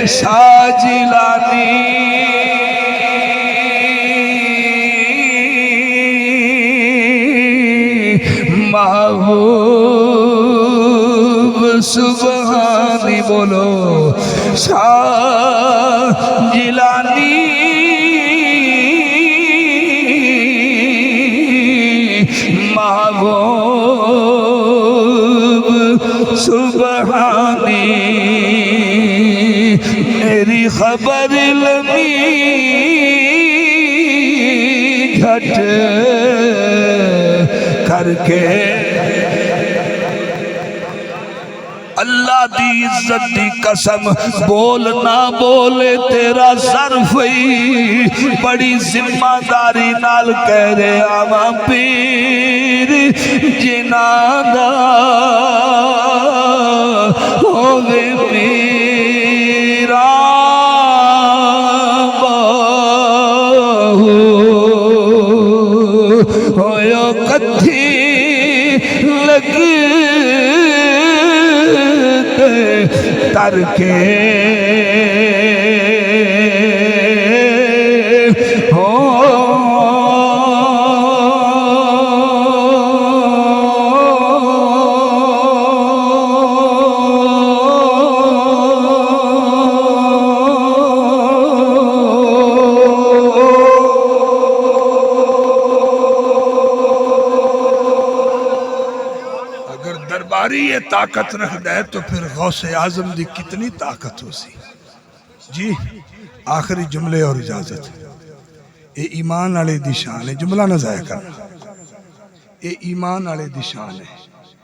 شاہ جیلانی محبوب سبحانی بولو شاہ جیلانی محبوب سبحانی میری خبر لمی گھٹ کر کے اللہ دی عزت دی قسم بول نہ بولے تیرا صرف ہی بڑی ذمہ داری نال کہہ رہے آواں پیر جناں دا ہووے میرا باہو ہویا کتھی لگ تر کے یہ طاقت رکھ دے تو پھر غوث اعظم دی کتنی طاقت ہو سی جی آخری جملے اور اجازت اے ایمان والے دی شان ہے جملہ نہ ضائع کرنا اے ایمان والے دی شان ہے